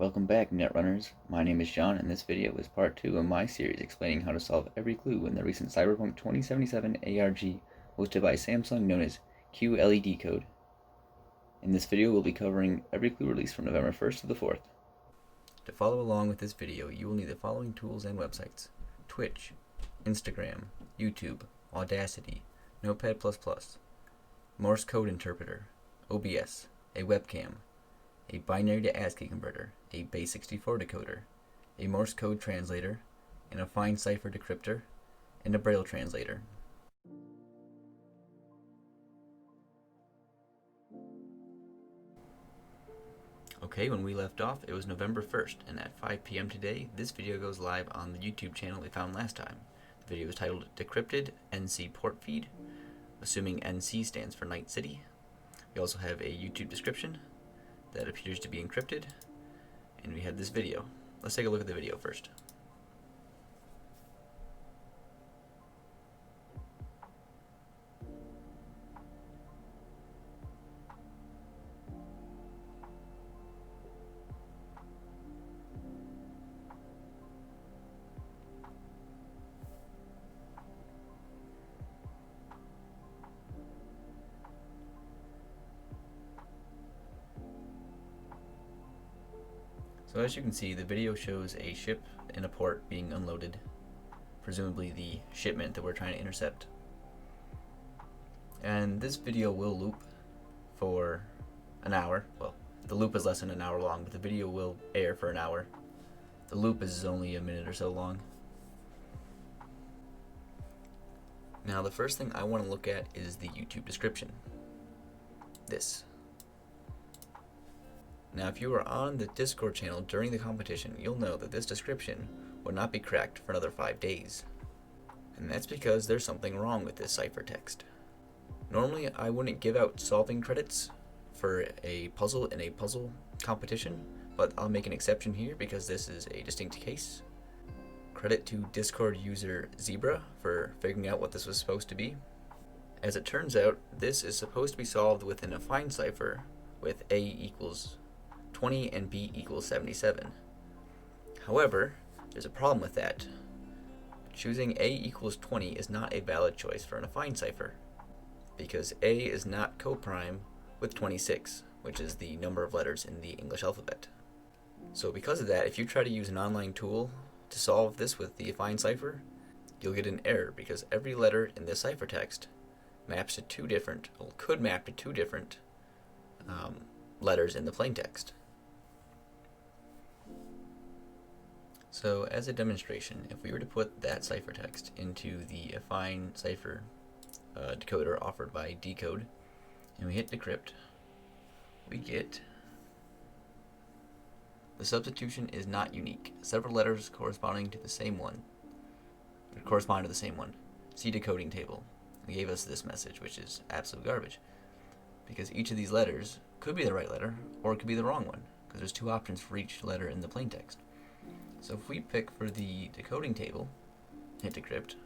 Welcome back, Netrunners. My name is John, and this video is part 2 of my series explaining how to solve every clue in the recent Cyberpunk 2077 ARG hosted by Samsung known as QLEDecode. In this video, we'll be covering every clue released from November 1st to the 4th. To follow along with this video, you will need the following tools and websites: Twitch, Instagram, YouTube, Audacity, Notepad++, Morse code interpreter, OBS, a webcam, a binary to ASCII converter, a base64 decoder, a Morse code translator, and a fine cipher decryptor, and a Braille translator. Okay, when we left off, it was November 1st, and at 5 p.m. today, this video goes live on the YouTube channel we found last time. The video is titled Decrypted NC Port Feed, assuming NC stands for Night City. We also have a YouTube description that appears to be encrypted, and we have this video. Let's take a look at the video first. So as you can see, the video shows a ship in a port being unloaded, presumably the shipment that we're trying to intercept. And this video will loop for an hour. Well, the loop is less than an hour long, but the video will air for an hour. The loop is only a minute or so long. Now the first thing I want to look at is the YouTube description. This. Now if you were on the Discord channel during the competition, you'll know that this description would not be cracked for another 5 days. And that's because there's something wrong with this ciphertext. Normally I wouldn't give out solving credits for a puzzle in a puzzle competition, but I'll make an exception here because this is a distinct case. Credit to Discord user Zebra for figuring out what this was supposed to be. As it turns out, this is supposed to be solved within a fine cipher with A equals 20 and B equals 77. However, there's a problem with that. Choosing A equals 20 is not a valid choice for an affine cipher, because A is not coprime with 26, which is the number of letters in the English alphabet. So because of that, if you try to use an online tool to solve this with the affine cipher, you'll get an error because every letter in this ciphertext maps to could map to two different letters in the plaintext. So as a demonstration, if we were to put that ciphertext into the affine cipher decoder offered by Decode, and we hit decrypt, we get the substitution is not unique. Several letters correspond to the same one. See decoding table. It gave us this message, which is absolute garbage, because each of these letters could be the right letter or it could be the wrong one, because there's two options for each letter in the plaintext. So if we pick for the decoding table, hit decrypt,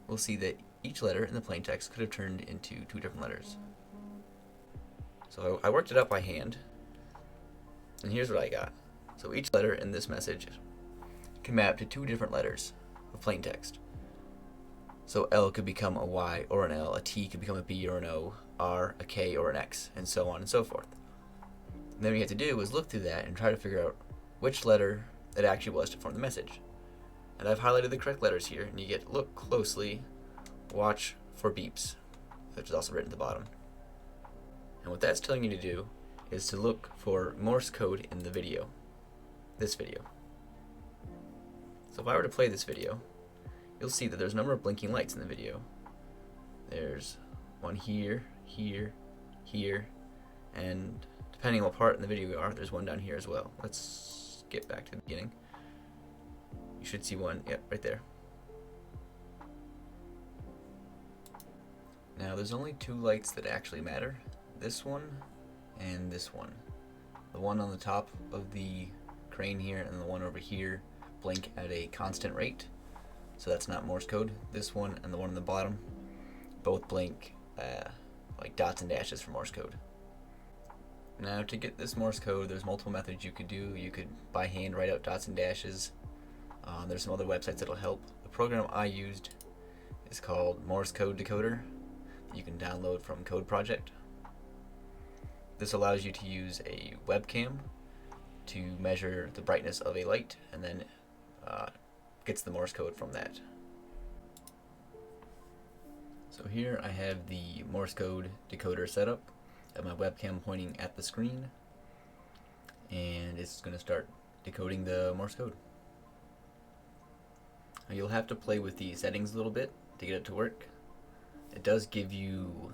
we'll see that each letter in the plaintext could have turned into two different letters. So I worked it out by hand, and here's what I got. So each letter in this message can map to two different letters of plaintext. So L could become a Y or an L, a T could become a B or an O, R, a K or an X, and so on and so forth. And then what you have to do is look through that and try to figure out which letter it actually was to form the message. And I've highlighted the correct letters here, and you get look closely, watch for beeps, which is also written at the bottom. And what that's telling you to do is to look for Morse code in the video, this video. So if I were to play this video, you'll see that there's a number of blinking lights in the video. There's one here, here, here, and depending on what part in the video you are, there's one down here as well. Let's get back to the beginning. You should see one, yep, right there. Now there's only two lights that actually matter. This one and this one. The one on the top of the crane here and the one over here blink at a constant rate, so that's not Morse code. This one and the one on the bottom both blink like dots and dashes for Morse code. Now to get this Morse code, there's multiple methods you could do. You could by hand write out dots and dashes. There's some other websites that'll help. The program I used is called Morse Code Decoder. You can download from Code Project. This allows you to use a webcam to measure the brightness of a light and then gets the Morse code from that. So here I have the Morse code decoder set up. I have my webcam pointing at the screen, and it's going to start decoding the Morse code. Now you'll have to play with the settings a little bit to get it to work. It does give you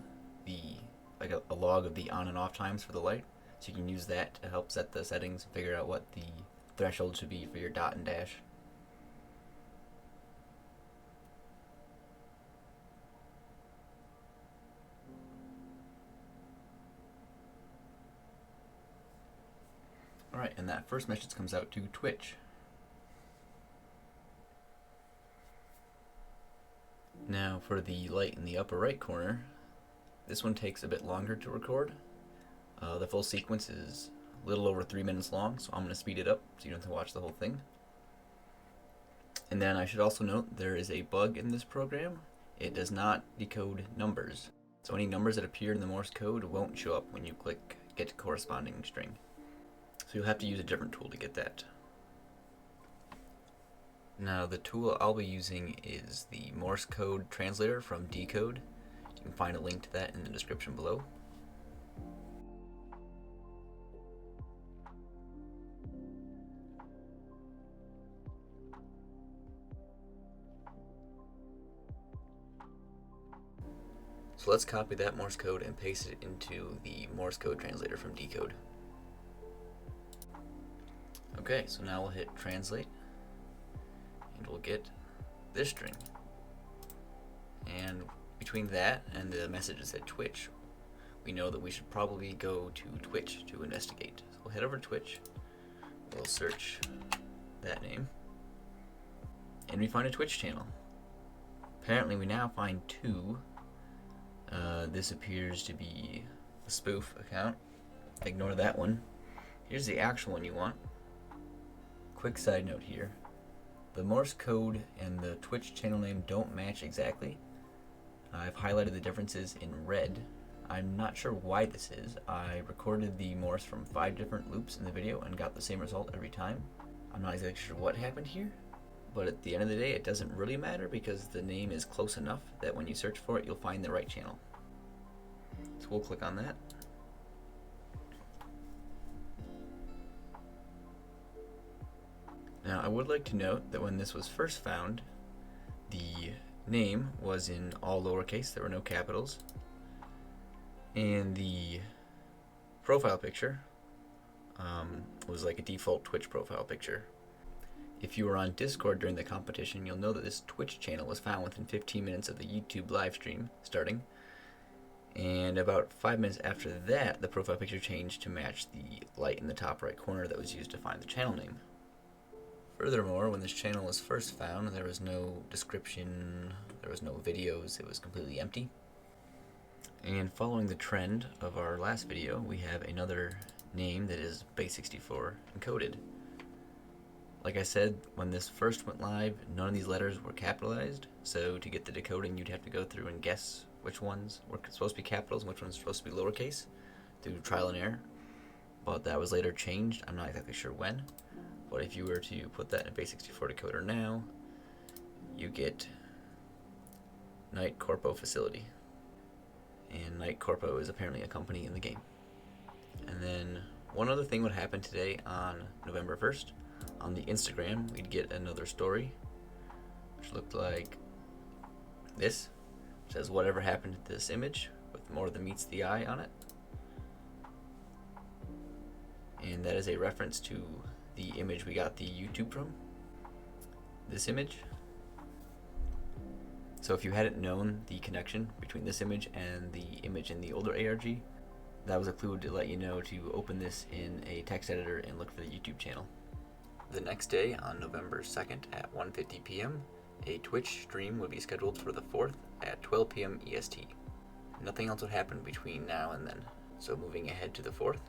a log of the on and off times for the light, so you can use that to help set the settings and figure out what the threshold should be for your dot and dash. Alright, and that first message comes out to Twitch. Now for the light in the upper right corner, this one takes a bit longer to record. The full sequence is a little over 3 minutes long, so I'm going to speed it up so you don't have to watch the whole thing. And then I should also note there is a bug in this program. It does not decode numbers. So any numbers that appear in the Morse code won't show up when you click get corresponding string. So you'll have to use a different tool to get that. Now the tool I'll be using is the Morse code translator from Decode. You can find a link to that in the description below. So let's copy that Morse code and paste it into the Morse code translator from Decode. Okay, so now we'll hit translate, and we'll get this string. And between that and the message that said Twitch, we know that we should probably go to Twitch to investigate. So we'll head over to Twitch, we'll search that name, and we find a Twitch channel. Apparently we now find two. This appears to be a spoof account. Ignore that one. Here's the actual one you want. Quick side note here. The Morse code and the Twitch channel name don't match exactly. I've highlighted the differences in red. I'm not sure why this is. I recorded the Morse from 5 different loops in the video and got the same result every time. I'm not exactly sure what happened here, but at the end of the day it doesn't really matter because the name is close enough that when you search for it you'll find the right channel. So we'll click on that. Now I would like to note that when this was first found, the name was in all lowercase, there were no capitals, and the profile picture was like a default Twitch profile picture. If you were on Discord during the competition, you'll know that this Twitch channel was found within 15 minutes of the YouTube live stream starting, and about 5 minutes after that, the profile picture changed to match the light in the top right corner that was used to find the channel name. Furthermore, when this channel was first found, there was no description, there was no videos, it was completely empty. And following the trend of our last video, we have another name that is base64 encoded. Like I said, when this first went live, none of these letters were capitalized, so to get the decoding you'd have to go through and guess which ones were supposed to be capitals and which ones were supposed to be lowercase through trial and error. But that was later changed, I'm not exactly sure when. But if you were to put that in a base64 decoder now, you get Night Corpo Facility. And Night Corpo is apparently a company in the game. And then one other thing would happen today on November 1st. On the Instagram, we'd get another story, which looked like this. It says, whatever happened to this image, with more than meets the eye on it. And that is a reference to the image we got the YouTube from. This image. So if you hadn't known the connection between this image and the image in the older ARG, that was a clue to let you know to open this in a text editor and look for the YouTube channel. The next day, on November 2nd at 1:50 p.m., a Twitch stream would be scheduled for the 4th at 12 p.m. EST. Nothing else would happen between now and then. So moving ahead to the 4th,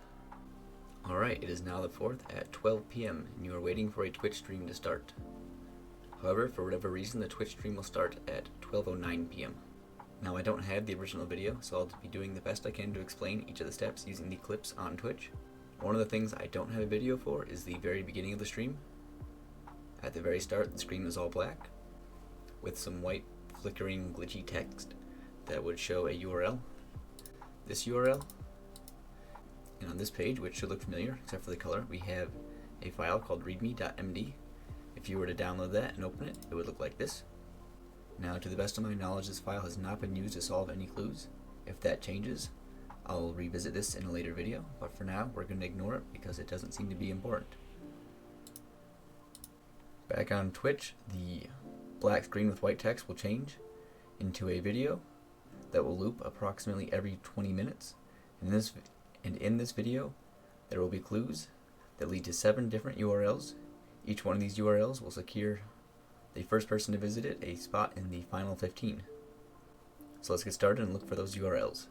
Alright, it is now the 4th at 12 p.m. and you are waiting for a Twitch stream to start. However, for whatever reason, the Twitch stream will start at 12:09 p.m. Now I don't have the original video, so I'll be doing the best I can to explain each of the steps using the clips on Twitch. One of the things I don't have a video for is the very beginning of the stream. At the very start, the screen is all black, with some white, flickering, glitchy text that would show a URL. This URL. And on this page, which should look familiar, except for the color, we have a file called readme.md. If you were to download that and open it, it would look like this. Now, to the best of my knowledge, this file has not been used to solve any clues. If that changes, I'll revisit this in a later video, but for now, we're going to ignore it because it doesn't seem to be important. Back on Twitch, the black screen with white text will change into a video that will loop approximately every 20 minutes. In this video, there will be clues that lead to 7 different URLs. Each one of these URLs will secure the first person to visit it a spot in the final 15. So let's get started and look for those URLs.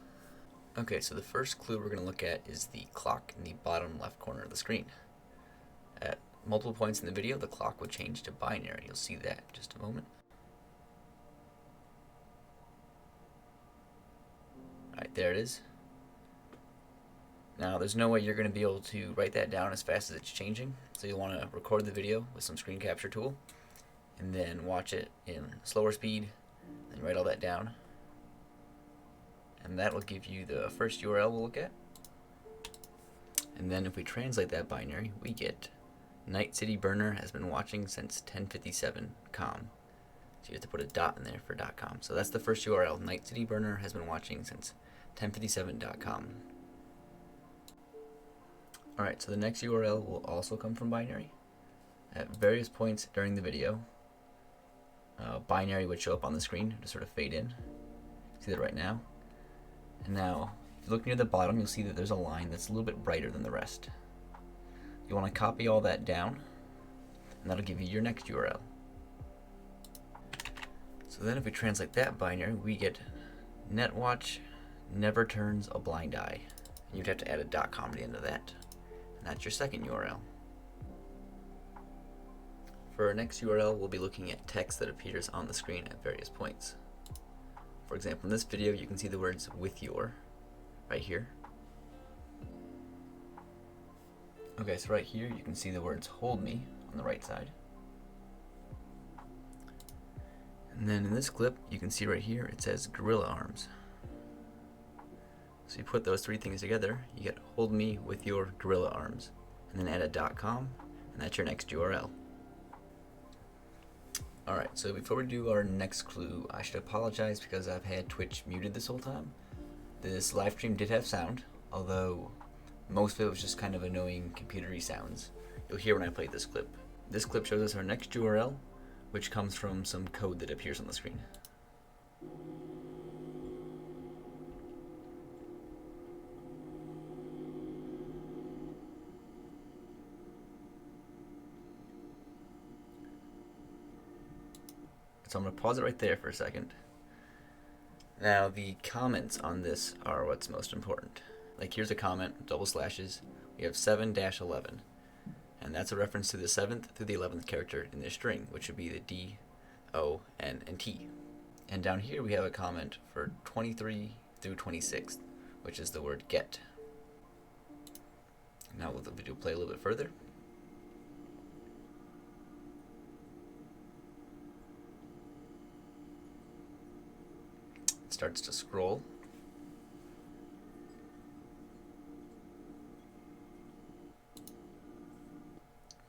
Okay, so the first clue we're going to look at is the clock in the bottom left corner of the screen. At multiple points in the video, the clock would change to binary. You'll see that in just a moment. Alright, there it is. Now, there's no way you're going to be able to write that down as fast as it's changing, so you'll want to record the video with some screen capture tool, and then watch it in slower speed, and write all that down. And that will give you the first URL we'll look at. And then if we translate that binary, we get Night City Burner has been watching since 10:57.com. So you have to put a dot in there for .com. So that's the first URL. Night City Burner has been watching since 10:57.com. Alright, so the next URL will also come from binary. At various points during the video, binary would show up on the screen to sort of fade in. See that right now? And now, if you look near the bottom, you'll see that there's a line that's a little bit brighter than the rest. You want to copy all that down, and that'll give you your next URL. So then if we translate that binary, we get Netwatch never turns a blind eye. And you'd have to add a .com to the end of that. And that's your second URL. For our next URL, we'll be looking at text that appears on the screen at various points. For example, in this video, you can see the words with your right here. Okay, so right here, you can see the words hold me on the right side. And then in this clip, you can see right here, it says gorilla arms. So you put those 3 things together, you get hold me with your gorilla arms. And then add a .com, and that's your next URL. Alright, so before we do our next clue, I should apologize because I've had Twitch muted this whole time. This live stream did have sound, although most of it was just kind of annoying computery sounds. You'll hear when I play this clip. This clip shows us our next URL, which comes from some code that appears on the screen. So I'm going to pause it right there for a second. Now the comments on this are what's most important. Like here's a comment, double slashes, we have 7-11. And that's a reference to the 7th through the 11th character in this string, which would be the D, O, N, and T. And down here we have a comment for 23 through 26, which is the word get. Now we'll let the video play a little bit further. Starts to scroll.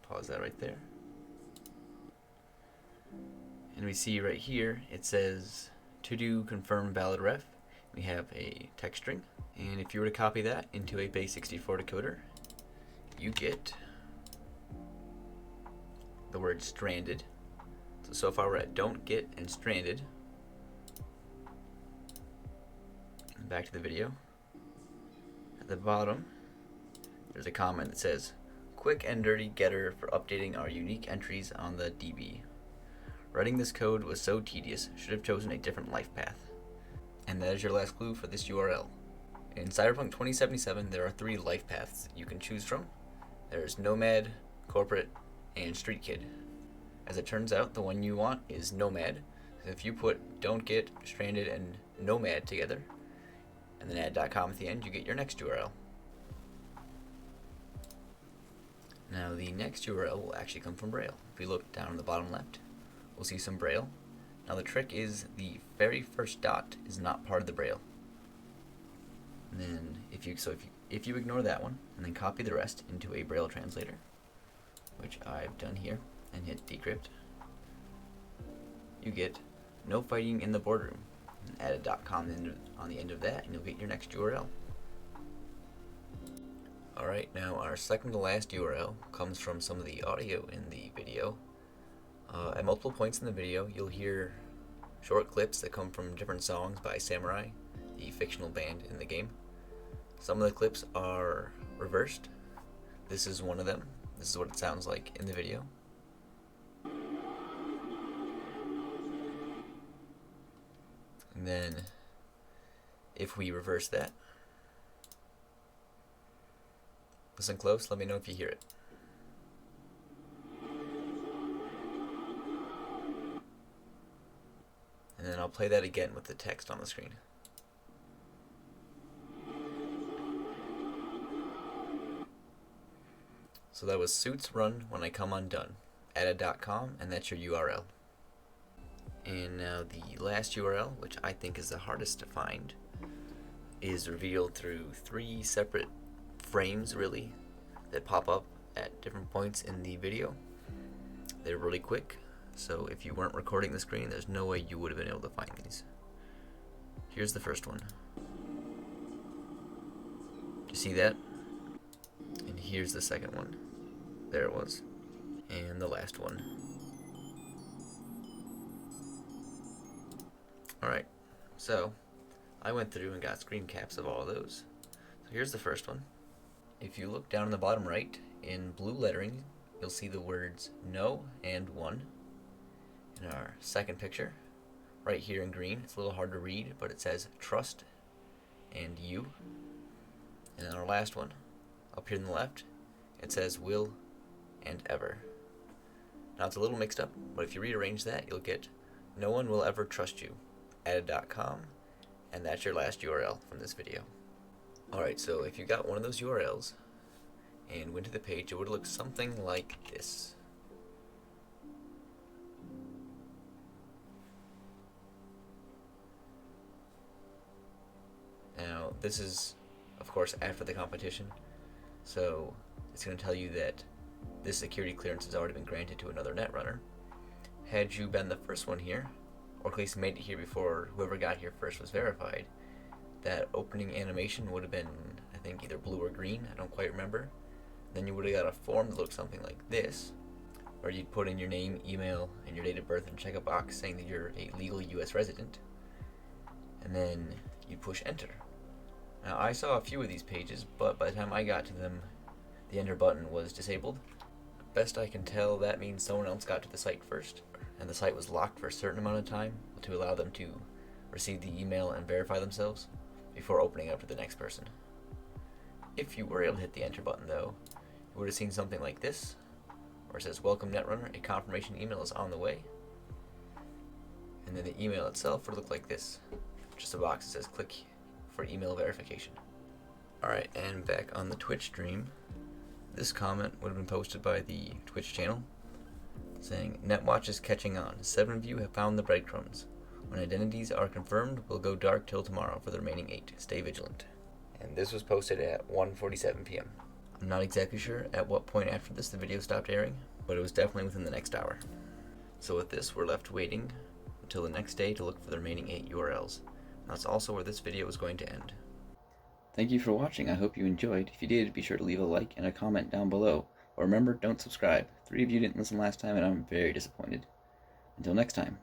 Pause that right there. And we see right here it says to do confirm valid ref. We have a text string, and if you were to copy that into a base64 decoder, you get the word stranded. So far we're at don't get and stranded. Back to the video. At the bottom, there's a comment that says, quick and dirty getter for updating our unique entries on the DB. Writing this code was so tedious, should have chosen a different life path. And that is your last clue for this URL. In Cyberpunk 2077, there are 3 life paths you can choose from. There's Nomad, Corporate, and Street Kid. As it turns out, the one you want is Nomad. So if you put Don't Get, Stranded, and Nomad together, and then add .com at the end, you get your next URL. Now the next URL will actually come from Braille. If we look down on the bottom left, we'll see some Braille. Now the trick is the very first dot is not part of the Braille. And then if you ignore that one and then copy the rest into a Braille translator, which I've done here, and hit decrypt, you get no fighting in the boardroom. And add a .com on the end of that, and you'll get your next URL. Alright, now our second to last URL comes from some of the audio in the video. At multiple points in the video, you'll hear short clips that come from different songs by Samurai, the fictional band in the game. Some of the clips are reversed. This is one of them. This is what it sounds like in the video. And then, if we reverse that, listen close, let me know if you hear it. And then I'll play that again with the text on the screen. So that was Suits Run When I Come Undone. Add a .com, and that's your URL. And now the last URL, which I think is the hardest to find, is revealed through 3 separate frames, really, that pop up at different points in the video. They're really quick, so if you weren't recording the screen, there's no way you would have been able to find these. Here's the first one. Do you see that? And here's the second one. There it was. And the last one. Alright, so I went through and got screen caps of all of those. So here's the first one. If you look down in the bottom right, in blue lettering, you'll see the words no and one. In our second picture, right here in green, it's a little hard to read, but it says trust and you. And then our last one, up here on the left, it says will and ever. Now it's a little mixed up, but if you rearrange that, you'll get no one will ever trust you. Add a .com, and that's your last URL from this video. Alright, so if you got one of those URLs and went to the page, it would look something like this. Now, this is, of course, after the competition, so it's going to tell you that this security clearance has already been granted to another netrunner. Had you been the first one here, or at least made it here before whoever got here first was verified, that opening animation would have been, I think, either blue or green, I don't quite remember. Then you would have got a form that looked something like this, where you'd put in your name, email, and your date of birth and check a box saying that you're a legal US resident, and then you'd push enter. Now I saw a few of these pages, but by the time I got to them, the enter button was disabled. Best I can tell, that means someone else got to the site first, and the site was locked for a certain amount of time to allow them to receive the email and verify themselves before opening up to the next person. If you were able to hit the enter button though, you would have seen something like this, where it says welcome netrunner, a confirmation email is on the way. And then the email itself would look like this, just a box that says click for email verification. Alright, and back on the Twitch stream, this comment would have been posted by the Twitch channel saying, Netwatch is catching on. 7 of you have found the breadcrumbs. When identities are confirmed, we'll go dark till tomorrow for the remaining 8. Stay vigilant. And this was posted at 1:47 p.m. I'm not exactly sure at what point after this the video stopped airing, but it was definitely within the next hour. So with this, we're left waiting until the next day to look for the remaining 8 URLs. That's also where this video is going to end. Thank you for watching. I hope you enjoyed. If you did, be sure to leave a like and a comment down below. But remember, don't subscribe. 3 of you didn't listen last time, and I'm very disappointed. Until next time.